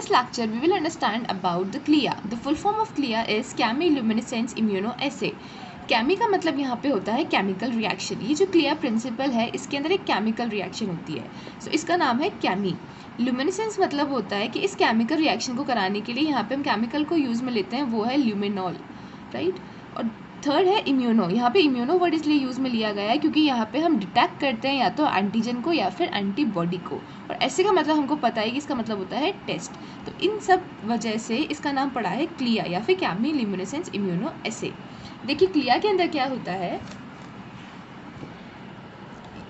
this lecture, we will understand about the CLIA. The full form of CLIA is chemiluminescence immunoassay. केमी का मतलब यहाँ पे होता है केमिकल रिएक्शन. ये जो क्लिया प्रिंसिपल है इसके अंदर एक केमिकल रिएक्शन होती है. सो इसका नाम है केमी. ल्यूमिनेसेंस मतलब होता है कि इस केमिकल रिएक्शन को कराने के लिए यहाँ पे हम केमिकल को यूज़ में लेते हैं, वो है ल्यूमिनॉल, राइट. और थर्ड है इम्यूनो. यहाँ पे इम्यूनो वर्ड इसलिए यूज़ में लिया गया है क्योंकि यहाँ पे हम डिटेक्ट करते हैं या तो एंटीजन को या फिर एंटीबॉडी को, और ऐसे का मतलब हमको पता है कि इसका मतलब होता है टेस्ट. तो इन सब वजह से इसका नाम पड़ा है क्लिया या फिर केमिल्यूमिनेसेंस इम्यूनोएसे. देखिए क्लिया के अंदर क्या होता है,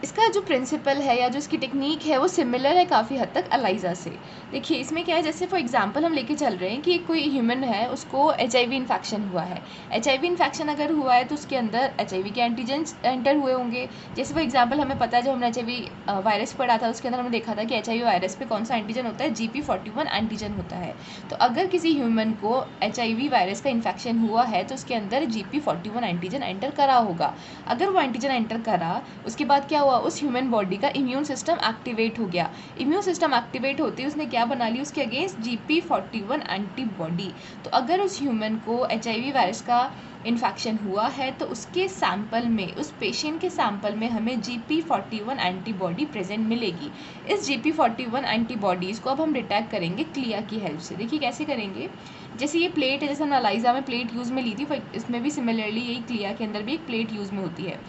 इसका जो प्रिंसिपल है या जो इसकी टेक्निक है वो सिमिलर है काफ़ी हद तक एलाइजा से. देखिए इसमें क्या है, जैसे फॉर एग्जांपल हम लेके चल रहे हैं कि कोई ह्यूमन है, उसको HIV इन्फेक्शन हुआ है. HIV इन्फेक्शन अगर हुआ है तो उसके अंदर HIV के एंटीजेंस एंटर हुए होंगे. जैसे फॉर एग्जांपल हमें पता है जब हमने HIV वायरस पढ़ा था उसके अंदर हमने देखा था कि HIV वायरस पे कौन सा एंटीजन होता है, GP41 एंटीजन होता है. तो अगर किसी ह्यूमन को HIV वायरस का इन्फेक्शन हुआ है तो उसके अंदर GP41 एंटीजन एंटर करा होगा. अगर वो एंटीजन एंटर करा उसके बाद क्या हुआ, उस ह्यूमन बॉडी का इम्यून सिस्टम एक्टिवेट हो गया. इम्यून सिस्टम एक्टिवेट होते ही उसने क्या बना ली, उसके अगेंस्ट GP41 एंटीबॉडी. तो अगर उस ह्यूमन को HIV वायरस का इन्फेक्शन हुआ है तो उसके सैंपल में, उस पेशेंट के सैंपल में हमें GP41 एंटीबॉडी प्रेजेंट मिलेगी. इस GP41 एंटीबॉडीज़ को अब हम डिटेक्ट करेंगे क्लिया की हेल्प से. देखिए कैसे करेंगे, जैसे ये प्लेट है, जैसे हमने एलाइजा में प्लेट यूज़ में ली थी, इसमें भी सिमिलरली यही क्लिया के अंदर भी एक प्लेट यूज़ में होती है.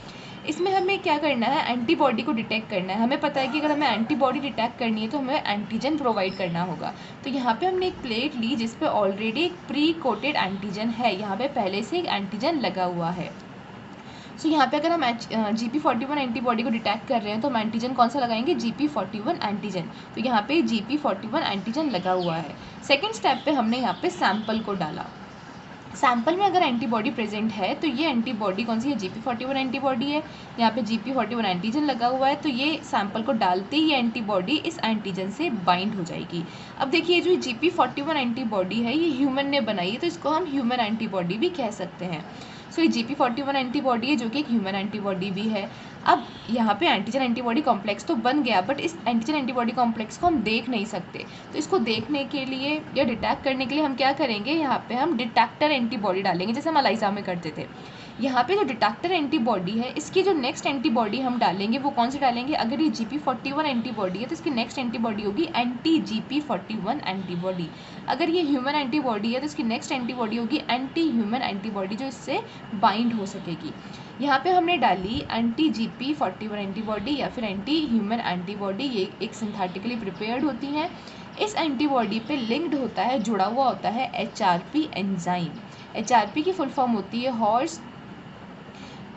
इसमें हमें क्या करना है, एंटीबॉडी को डिटेक्ट करना है. हमें पता है कि अगर हमें एंटीबॉडी डिटेक्ट करनी है तो हमें एंटीजन प्रोवाइड करना होगा. तो यहाँ पे हमने एक प्लेट ली जिस पे ऑलरेडी एक प्री कोटेड एंटीजन है, यहाँ पे पहले से एक एंटीजन लगा हुआ है. सो यहाँ पे अगर हम GP41 एंटीबॉडी को डिटेक्ट कर रहे हैं तो हम एंटीजन कौन सा लगाएंगे, GP41 एंटीजन. तो यहाँ पे GP41 एंटीजन लगा हुआ है. सेकेंड स्टेप पे हमने यहाँ पे सैंपल को डाला. सैंपल में अगर एंटीबॉडी प्रेजेंट है तो ये एंटीबॉडी कौन सी है, GP41 एंटीबॉडी है. यहाँ पे GP41 एंटीजन लगा हुआ है, तो ये सैंपल को डालते ही एंटीबॉडी इस एंटीजन से बाइंड हो जाएगी. अब देखिए जो GP41 एंटीबॉडी है ये ह्यूमन ने बनाई है, तो इसको हम ह्यूमन एंटीबॉडी भी कह सकते हैं. सो ये GP41 एंटीबॉडी है जो कि एक ह्यूमन एंटीबॉडी भी है. अब यहाँ पे एंटीजन एंटीबॉडी कॉम्प्लेक्स तो बन गया, बट इस एंटीजन एंटीबॉडी कॉम्प्लेक्स को हम देख नहीं सकते. तो इसको देखने के लिए या डिटेक्ट करने के लिए हम क्या करेंगे, यहाँ पे हम डिटेक्टर एंटीबॉडी डालेंगे जैसे हम एलाइजा में करते थे. यहाँ पे जो डिटेक्टर एंटीबॉडी है इसकी जो नेक्स्ट एंटीबॉडी हम डालेंगे वो कौन सी डालेंगे, अगर ये GP41 एंटीबॉडी है तो इसकी नेक्स्ट एंटीबॉडी होगी एंटी GP41 एंटीबॉडी. अगर ये ह्यूमन एंटीबॉडी है तो इसकी नेक्स्ट एंटीबॉडी होगी एंटी ह्यूमन एंटीबॉडी जो इससे बाइंड हो सकेगी. यहाँ पे हमने डाली एंटी GP41 एंटीबॉडी या फिर एंटी ह्यूमन एंटीबॉडी. ये एक सिंथेटिकली प्रिपेयर्ड होती हैं. इस एंटीबॉडी पे लिंक्ड होता है, जुड़ा हुआ होता है HRP एंजाइम. HRP की फुल फॉर्म होती है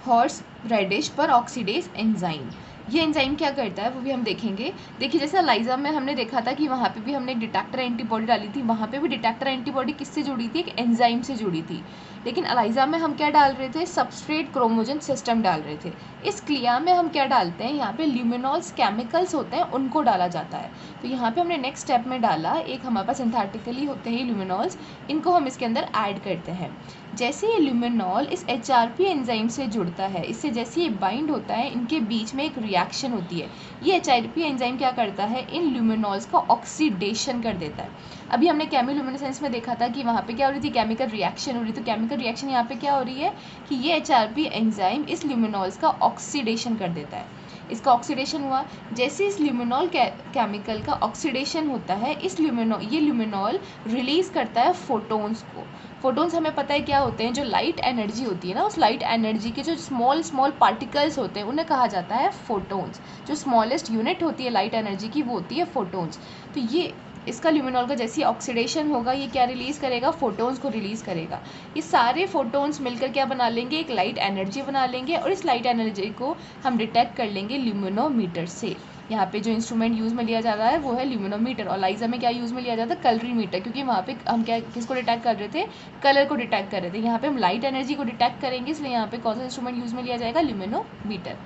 हॉर्स रेडिश पर ऑक्सीडेज एंजाइम. ये एंजाइम क्या करता है वो भी हम देखेंगे. देखिए जैसे एलाइजा में हमने देखा था कि वहाँ पे भी हमने एक डिटेक्टर एंटीबॉडी डाली थी, वहाँ पे भी डिटेक्टर एंटीबॉडी किससे जुड़ी थी, एक एंजाइम से जुड़ी थी. लेकिन एलाइजा में हम क्या डाल रहे थे, सबस्ट्रेट क्रोमोजन सिस्टम डाल रहे थे. इस क्लिया में हम क्या डालते हैं, यहाँ पे ल्यूमिनॉल्स केमिकल्स होते हैं उनको डाला जाता है. तो यहाँ पे हमने नेक्स्ट स्टेप में डाला, एक हमारे पास सिंथेटिकली होते हैं ल्यूमिनॉल्स, इनको हम इसके अंदर ऐड करते हैं. जैसे ये ल्यूमिनॉल इस HRP एंजाइम से जुड़ता है, इससे जैसे ये बाइंड होता है इनके बीच में एक रिएक्शन होती है. ये HRP एंजाइम क्या करता है, इन ल्यूमिनॉल्स का ऑक्सीडेशन कर देता है. अभी हमने केमिल्यूमिनेसेंस में देखा था कि वहाँ पे क्या हो रही थी, केमिकल रिएक्शन हो रही. तो केमिकल रिएक्शन यहाँ पे क्या हो रही है कि ये HRP एंजाइम इस ल्यूमिनॉल्स का ऑक्सीडेशन कर देता है. इसका ऑक्सीडेशन हुआ, जैसे इस ल्यूमिनॉल केमिकल का ऑक्सीडेशन होता है, ये ल्यूमिनॉल रिलीज करता है फोटोन्स को. फोटोन्स हमें पता है क्या होते हैं, जो लाइट एनर्जी होती है ना, उस लाइट एनर्जी के जो स्मॉल पार्टिकल्स होते हैं उन्हें कहा जाता है फोटोन्स. जो स्मॉलेस्ट यूनिट होती है लाइट एनर्जी की वो होती है फोटोन्स. तो ये इसका ल्यूमिनॉल का जैसे ऑक्सीडेशन होगा ये क्या रिलीज़ करेगा, फोटोन्स को रिलीज़ करेगा. ये सारे फोटोन्स मिलकर क्या बना लेंगे, एक लाइट एनर्जी बना लेंगे, और इस लाइट एनर्जी को हम डिटेक्ट कर लेंगे ल्यूमिनोमीटर से. यहाँ पे जो इंस्ट्रूमेंट यूज़ में लिया जा रहा है वो है ल्यूमिनोमीटर. और एलाइजा में क्या यूज़ में लिया जाता है, कलरीमीटर, क्योंकि वहाँ पे हम क्या किसको डिटेक्ट कर रहे थे, कलर को डिटेक्ट कर रहे थे. यहाँ पे हम लाइट एनर्जी को डिटेक्ट करेंगे, इसलिए यहाँ पे कौन सा इंस्ट्रूमेंट यूज़ में लिया जाएगा, ल्यूमिनोमीटर.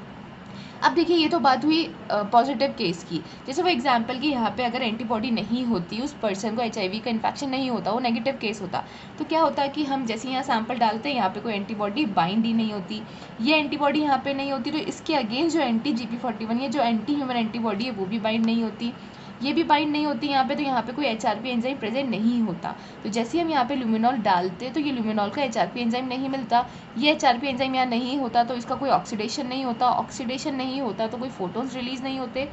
अब देखिए ये तो बात हुई पॉजिटिव केस की. जैसे वो एग्जांपल कि यहाँ पे अगर एंटीबॉडी नहीं होती, उस पर्सन को HIV का इन्फेक्शन नहीं होता, वो नेगेटिव केस होता, तो क्या होता है कि हम जैसे यहाँ सैंपल डालते हैं यहाँ पे कोई एंटीबॉडी बाइंड ही नहीं होती. ये एंटीबॉडी यहाँ पे नहीं होती तो इसके अगेंस्ट जो एंटी GP41 या जो एंटी ह्यूमन एंटीबॉडी है वो भी बाइंड नहीं होती. ये भी बाइंड नहीं होती यहाँ पे, तो यहाँ पे कोई HRP एंजाइम प्रेजेंट नहीं होता। तो जैसे हम यहाँ पे ल्यूमिनॉल डालते तो ये ल्यूमिनॉल का HRP एंजाइम नहीं मिलता, ये HRP एंजाइम यहाँ नहीं होता तो इसका कोई ऑक्सीडेशन नहीं होता, ऑक्सीडेशन नहीं होता तो कोई फोटोन्स रिलीज नहीं होते,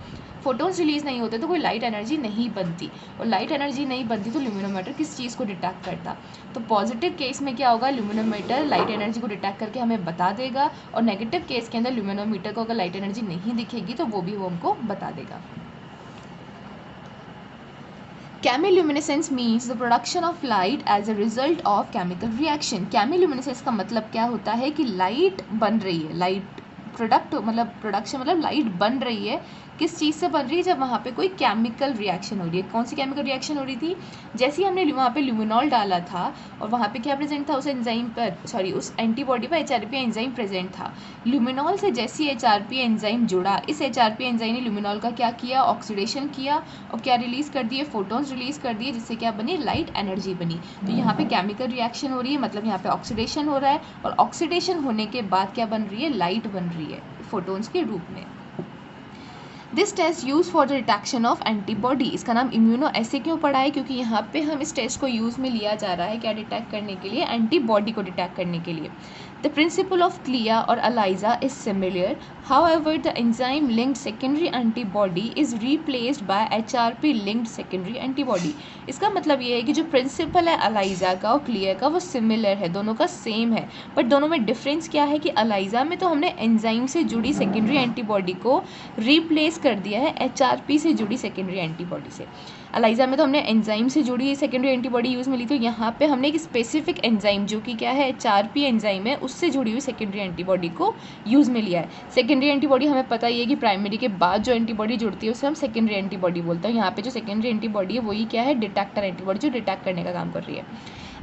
फोटोन्स रिलीज नहीं होते तो कोई लाइट एनर्जी नहीं बनती, और लाइट एनर्जी नहीं बनती तो ल्यूमिनोमीटर किस चीज़ को डिटेक्ट करता। तो पॉजिटिव केस में क्या होगा, ल्यूमिनोमीटर लाइट एनर्जी को डिटेक्ट करके हमें बता देगा, और नेगेटिव केस के अंदर ल्यूमिनोमीटर को अगर लाइट एनर्जी नहीं दिखेगी तो वो भी वो हमको बता देगा। Chemiluminescence means the production of light as a result of chemical reaction। Chemiluminescence का मतलब क्या होता है कि लाइट बन रही है, लाइट प्रोडक्शन मतलब लाइट बन रही है, किस चीज़ से बन रही है, जब वहाँ पे कोई केमिकल रिएक्शन हो रही है। कौन सी केमिकल रिएक्शन हो रही थी, जैसे ही हमने वहाँ पे ल्यूमिनॉल डाला था और वहाँ पे क्या प्रेजेंट था, उस एंजाइम पर उस एंटीबॉडी पर HRP एंजाइम प्रेजेंट था। ल्यूमिनॉल से जैसे ही HRP एंजाइम जुड़ा, इस HRP एंजाइम ने ल्यूमिनॉल का क्या किया, ऑक्सीडेशन किया, और क्या रिलीज़ कर दिए, फोटोन्स रिलीज़ कर दिए, जिससे क्या बनी, लाइट एनर्जी बनी। तो यहाँ पे केमिकल रिएक्शन हो रही है, मतलब यहाँ पे ऑक्सीडेशन हो रहा है, और ऑक्सीडेशन होने के बाद क्या बन रही है, लाइट बन रही है फोटोन्स के रूप में। This test use for the detection of antibody. इसका नाम इम्यूनो ऐसे क्यों पड़ा है, क्योंकि यहाँ पे हम इस टेस्ट को यूज़ में लिया जा रहा है क्या डिटेक्ट करने के लिए, एंटीबॉडी को डिटेक्ट करने के लिए। द प्रिंसिपल ऑफ क्लिया और ELISA is similar, however the enzyme linked secondary antibody is replaced bye HRP linked secondary antibody. इसका मतलब ये है कि जो प्रिंसिपल है अलाइजा का और क्लियर का वो सिमिलर है, दोनों का सेम है, बट दोनों में डिफरेंस क्या है कि अलाइजा में तो हमने एंजाइम से जुड़ी सेकेंडरी एंटीबॉडी को रिप्लेस कर दिया है HRP से जुड़ी सेकेंडरी एंटीबॉडी से। अलाइजा में तो हमने एंजाइम से जुड़ी सेकेंडरी एंटीबॉडी यूज़ में ली, तो यहाँ पे हमने एक स्पेसिफिक एंजाइम जो कि क्या है, HRP एंजाइम है, उससे जुड़ी हुई सेकेंडरी एंटीबॉडी को यूज़ में लिया है। सेकेंडरी एंटीबॉडी हमें पता ही है कि प्राइमरी के बाद जो एंटीबॉडी जुड़ती है उसे हम सेकेंडरी एंटीबॉडी बोलते हैं। यहाँ पे जो सेकेंडरी एंटीबॉडी है वही क्या है, डिटेक्टर एंटीबॉडी, जो डिटेक्ट करने का काम कर रही है।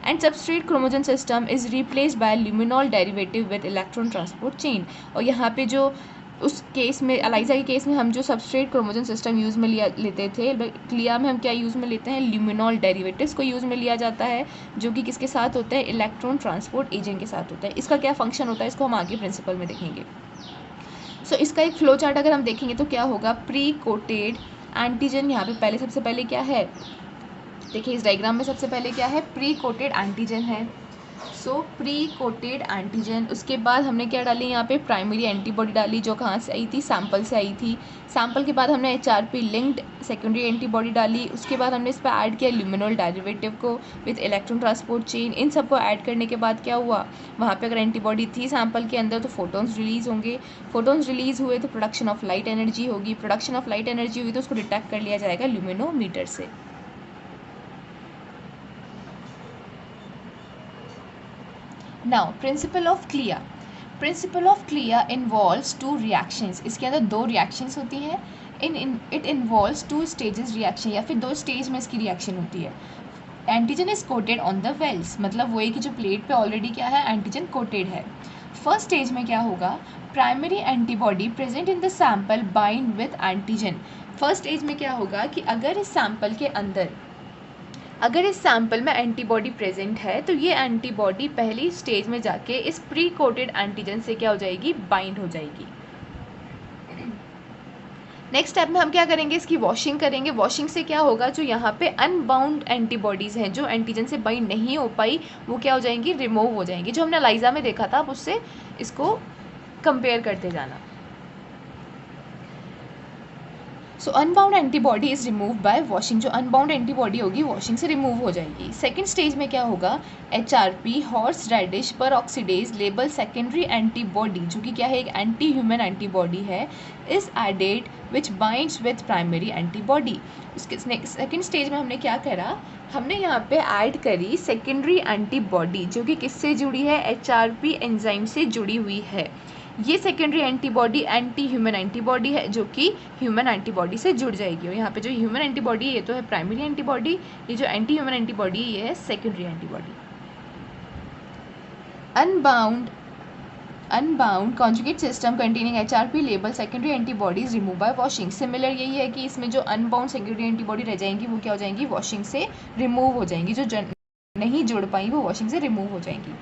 And substrate chromosome system is replaced by luminol derivative with electron transport chain. और यहाँ पे जो उस केस में, अलाइजा के केस में हम जो सबस्ट्रेट क्रोमोजोम सिस्टम यूज़ में लेते थे, क्लिया में हम क्या यूज़ में लेते हैं, ल्यूमिनॉल डेरिवेटिव्स को यूज़ में लिया जाता है, जो कि किसके साथ होता है, इलेक्ट्रॉन ट्रांसपोर्ट एजेंट के साथ होता है। इसका क्या फंक्शन होता है, इसको हम आगे प्रिंसिपल में देखेंगे। सो इसका एक फ्लो चार्ट अगर हम देखेंगे तो क्या होगा, प्री कोटेड एंटीजन, यहाँ पे पहले सबसे पहले क्या है, देखिए इस डायग्राम में सबसे पहले क्या है, प्री कोटेड एंटीजन है। सो प्री कोटेड एंटीजन, उसके बाद हमने क्या डाली, यहाँ पे प्राइमरी एंटीबॉडी डाली, जो कहाँ से आई थी, सैंपल से आई थी। सैंपल के बाद हमने HRP लिंक्ड सेकेंडरी एंटीबॉडी डाली, उसके बाद हमने इस पर ऐड किया ल्यूमिनॉल डेरिवेटिव को विद इलेक्ट्रॉन ट्रांसपोर्ट चेन। इन सबको ऐड करने के बाद क्या हुआ, वहाँ पे अगर एंटीबॉडी थी सैंपल के अंदर तो फोटोन्स रिलीज होंगे, फोटोन्स रिलीज हुए तो प्रोडक्शन ऑफ लाइट एनर्जी होगी, प्रोडक्शन ऑफ लाइट एनर्जी हुई तो उसको डिटेक्ट कर लिया जाएगा ल्यूमिनोमीटर से। Now, principle of CLIA. Principle of CLIA involves two reactions. इसके अंदर दो reactions होती हैं। It involves two stages reaction, या फिर दो स्टेज में इसकी रिएक्शन होती है। Antigen is coated on the wells, मतलब वो है कि जो प्लेट पे ऑलरेडी क्या है, एंटीजन कोटेड है। फर्स्ट स्टेज में क्या होगा, primary antibody present in the sample bind with antigen. First stage में क्या होगा कि अगर इस सैंपल के अंदर, अगर इस सैंपल में एंटीबॉडी प्रेजेंट है तो ये एंटीबॉडी पहली स्टेज में जाके इस प्री कोटेड एंटीजन से क्या हो जाएगी, बाइंड हो जाएगी। नेक्स्ट स्टेप में हम क्या करेंगे, इसकी वॉशिंग करेंगे। वॉशिंग से क्या होगा, जो यहाँ पे अनबाउंड एंटीबॉडीज़ हैं जो एंटीजन से बाइंड नहीं हो पाई, वो क्या हो जाएंगी, रिमूव हो जाएंगी। जो हमने अलाइजा में देखा था, आप उससे इसको कंपेयर करते जाना। So unbound antibody is remove by washing, जो अनबाउंड एंटीबॉडी होगी वॉशिंग से रिमूव हो जाएगी। सेकेंड स्टेज में क्या होगा, HRP horseradish peroxidase label secondary antibody, जो कि क्या है, एक एंटी ह्यूमन एंटीबॉडी है, is added which binds with primary antibody. उसके सेकेंड स्टेज में हमने क्या करा, हमने यहाँ पे ऐड करी सेकेंडरी एंटीबॉडी, जो कि किससे जुड़ी है, HRP एंजाइम से जुड़ी हुई है। ये secondary antibody anti human antibody है, जो कि ह्यूमन एंटीबॉडी से जुड़ जाएगी। और यहाँ पे जो ह्यूमन एंटीबॉडी है ये तो है प्राइमरी एंटीबॉडी, ये जो एंटी ह्यूमन एंटीबॉडी ये है secondary antibody. Unbound conjugate system containing HRP label secondary antibodies remove by washing. Similar यही है कि इसमें जो अनबाउंड सेकेंडरी एंटीबॉडी रह जाएंगी वो क्या हो जाएंगी, वॉशिंग से रिमूव हो जाएंगी, जो नहीं जुड़ पाई वो वॉशिंग से रिमूव हो जाएंगी।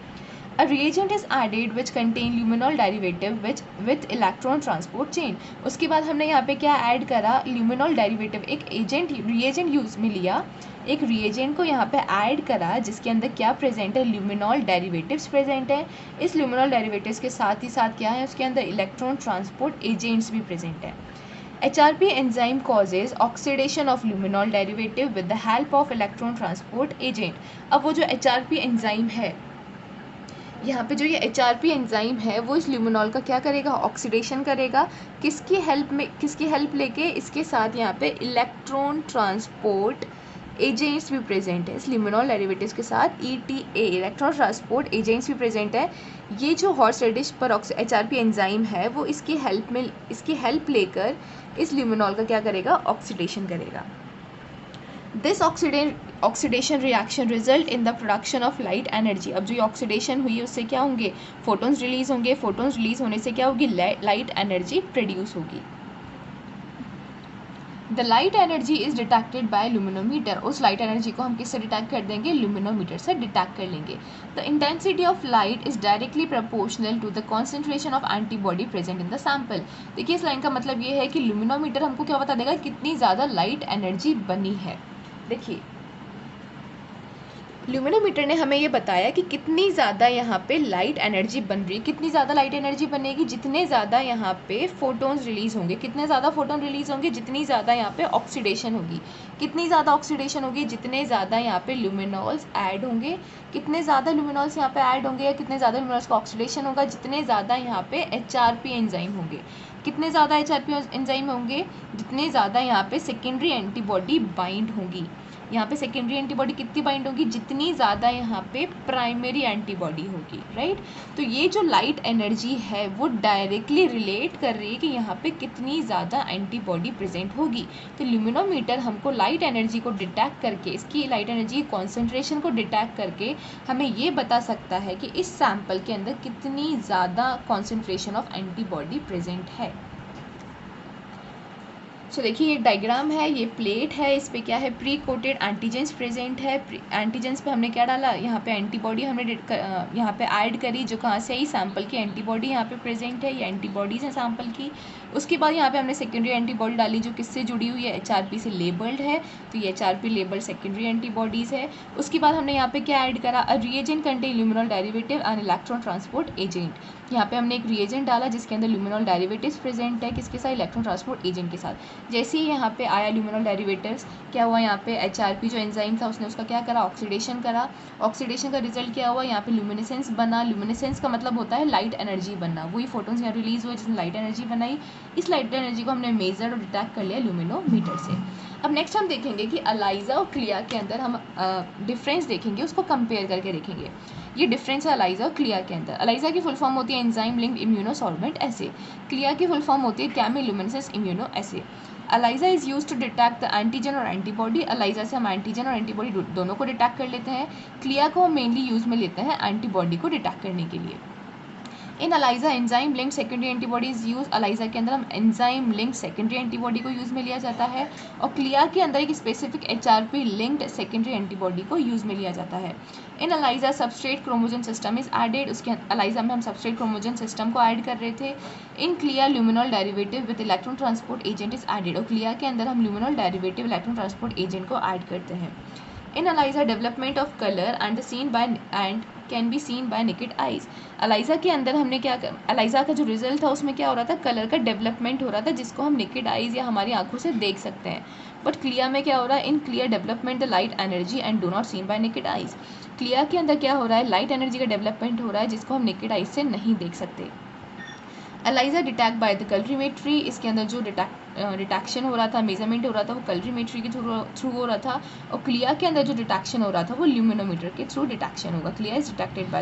A reagent is added which contain luminol derivative which with electron transport chain. उसके बाद हमने यहाँ पे क्या ऐड करा, luminol derivative, एक एजेंट रिएजेंट यूज में लिया, एक रिएजेंट को यहाँ पे ऐड करा जिसके अंदर क्या प्रेजेंट है, luminol derivatives प्रेजेंट है. इस luminol derivatives के साथ ही साथ क्या है, उसके अंदर इलेक्ट्रॉन ट्रांसपोर्ट एजेंट्स भी प्रेजेंट है. HRP enzyme causes oxidation of luminol derivative with the help of electron transport agent. अब वो जो HRP enzyme है, यहाँ पे जो ये HRP एंजाइम है वो इस ल्यूमिनॉल का क्या करेगा, ऑक्सीडेशन करेगा. किसकी हेल्प लेके, इसके साथ यहाँ पे इलेक्ट्रॉन ट्रांसपोर्ट एजेंट्स भी प्रेजेंट है. इस ल्यूमिनॉल डेरिवेटिव्स के साथ ETA इलेक्ट्रॉन ट्रांसपोर्ट एजेंट्स भी प्रेजेंट है. ये जो हॉर्स रेडिश पर HRP एंजाइम है वो इसकी हेल्प लेकर इस ल्यूमिनॉल का क्या करेगा, ऑक्सीडेशन करेगा. This oxidation reaction result in the production of light energy. अब जो ये ऑक्सीडेशन हुई है उससे क्या होंगे, फोटोन्स रिलीज होंगे. फोटोन्स रिलीज होने से क्या होगी, लाइट एनर्जी प्रोड्यूस होगी. The light energy is detected by luminometer. उस लाइट एनर्जी को हम किससे डिटेक्ट कर देंगे, लुमिनोमीटर से डिटेक्ट कर लेंगे. The intensity of light is directly proportional to the concentration of antibody present in the sample. देखिए इस लाइन का मतलब ये है कि लुमिनोमीटर हमको क्या बता देगा, कितनी ज़्यादा लाइट एनर्जी बनी है. देखिए ल्यूमिनोमीटर ने हमें ये बताया कि कितनी ज़्यादा यहाँ पे लाइट एनर्जी बन रही है. कितनी ज़्यादा लाइट एनर्जी बनेगी, जितने ज़्यादा यहाँ पे फोटोन्स रिलीज़ होंगे. कितने ज़्यादा फोटोन रिलीज़ होंगे, जितनी ज़्यादा यहाँ पे ऑक्सीडेशन होगी. कितनी ज़्यादा ऑक्सीडेशन होगी, जितने ज़्यादा यहाँ पे ल्यूमिनॉल्स ऐड होंगे. कितने ज़्यादा ल्यूमिनॉल्स यहाँ पे ऐड होंगे या कितने ज़्यादा ल्यूमिनॉल्स का ऑक्सीडेशन होगा, जितने ज़्यादा यहाँ पे HRP एंजाइम होंगे. कितने ज़्यादा HRP एंजाइम होंगे, जितने ज़्यादा यहाँ पे सेकेंडरी एंटीबॉडी बाइंड होंगी. यहाँ पे सेकेंडरी एंटीबॉडी कितनी बाइंड होगी, जितनी ज़्यादा यहाँ पे प्राइमरी एंटीबॉडी होगी. राइट. तो ये जो लाइट एनर्जी है वो डायरेक्टली रिलेट कर रही है कि यहाँ पे कितनी ज़्यादा एंटीबॉडी प्रेजेंट होगी. तो ल्यूमिनोमीटर हमको लाइट एनर्जी को डिटेक्ट करके, इसकी लाइट एनर्जी कॉन्सेंट्रेशन को डिटेक्ट करके हमें ये बता सकता है कि इस सैंपल के अंदर कितनी ज़्यादा कॉन्सेंट्रेशन ऑफ एंटीबॉडी प्रेजेंट है. सो देखिए ये डायग्राम है, ये प्लेट है, इस पे क्या है, प्री कोटेड एंटीजेंस प्रेजेंट है. एंटीजेंस पे हमने क्या डाला, यहाँ पे एंटीबॉडी हमने यहाँ पे ऐड करी, जो कहाँ से आई, सैंपल की एंटीबॉडी यहाँ पे प्रेजेंट है. ये एंटीबॉडीज़ हैं सैंपल की. उसके बाद यहाँ पे हमने सेकेंडरी एंटीबॉडी डाली जो किससे जुड़ी हुई है, HRP से लेबल्ड है. तो ये HRP लेबल्ड सेकेंडरी एंटीबॉडीज़ है. उसके बाद हमने यहाँ पे क्या ऐड करा, a reagent contain luminol derivative and electron transport agent. यहाँ पे हमने एक रिएजेंट डाला जिसके अंदर ल्यूमिनॉल डेरिवेटिव्स प्रेजेंट है, किसके साथ, इलेक्ट्रॉन ट्रांसपोर्ट एजेंट के साथ. जैसे ही यहाँ पे आया ल्यूमिनॉल डेरिवेटिव्स, क्या हुआ, यहाँ पे HRP जो एंजाइम था उसने उसका क्या करा, ऑक्सीडेशन करा. ऑक्सीडेशन का रिजल्ट क्या हुआ, यहाँ पे ल्यूमिनेसेंस बना. ल्यूमिनेसेंस का मतलब होता है लाइट एनर्जी बनना. वही फोटोन्स यहाँ रिलीज हुए जिसने लाइट एनर्जी बनाई. इस लाइट एनर्जी को हमने मेजर और डिटेक्ट कर लिया ल्यूमिनोमीटर से. अब नेक्स्ट हम देखेंगे कि अलाइजा और क्लिया के अंदर हम डिफरेंस देखेंगे, उसको कंपेयर करके देखेंगे. ये डिफरेंस है अलाइजा और क्लिया के अंदर. अलाइजा की फुल फॉर्म होती है enzyme linked immunosorbent assay. CLIA की फुल फॉर्म होती है chemiluminescence immuno assay. ELISA is use to detect the antigen और एंटीबॉडी. अलाइजा से हम एंटीजन और एंटीबॉडी दोनों को डिटेक्ट कर लेते हैं. क्लिया को हम मेनली यूज़ में लेते हैं एंटीबॉडी को डिटेक्ट करने के लिए. In ELISA enzyme link secondary antibodies use. ELISA के अंदर हम एंजाइम लिंक सेकेंडरी एंटीबॉडी को यूज़ में लिया जाता है. और क्लिया के अंदर एक specific HRP linked secondary antibody को यूज़ में लिया जाता है. In ELISA substrate chromogen system is added. उसके अलाइजा में हम सबस्ट्रेट क्रोमोजन सिस्टम को ऐड कर रहे थे. In CLIA luminol derivative with electron transport agent is added. और क्लिया के अंदर हम luminol derivative electron transport agent को ऐड करते हैं. In ELISA development of colour and seen by and can be seen by naked eyes. ELISA के अंदर हमने क्या, अलाइजा का जो रिजल्ट था उसमें क्या हो रहा था, कलर का डेवलपमेंट हो रहा था जिसको हम नेकेड आइज या हमारी आंखों से देख सकते हैं. बट क्लिया में क्या हो रहा है, in clear development the light energy and do not seen by naked eyes. क्लिया के अंदर क्या हो रहा है, लाइट एनर्जी का डेवलपमेंट हो रहा है जिसको हम नेकेड आइज से नहीं देख सकते. ELISA detect by the colorimetry. इसके अंदर जो डिटेक्शन हो रहा था, मेजरमेंट हो रहा था वो कलरीमेट्री के थ्रू हो रहा था. और क्लिया के अंदर जो डिटेक्शन हो रहा था वो ल्यूमिनोमीटर के थ्रू डिटेक्शन होगा. क्लिया इज डिटेक्टेड बाय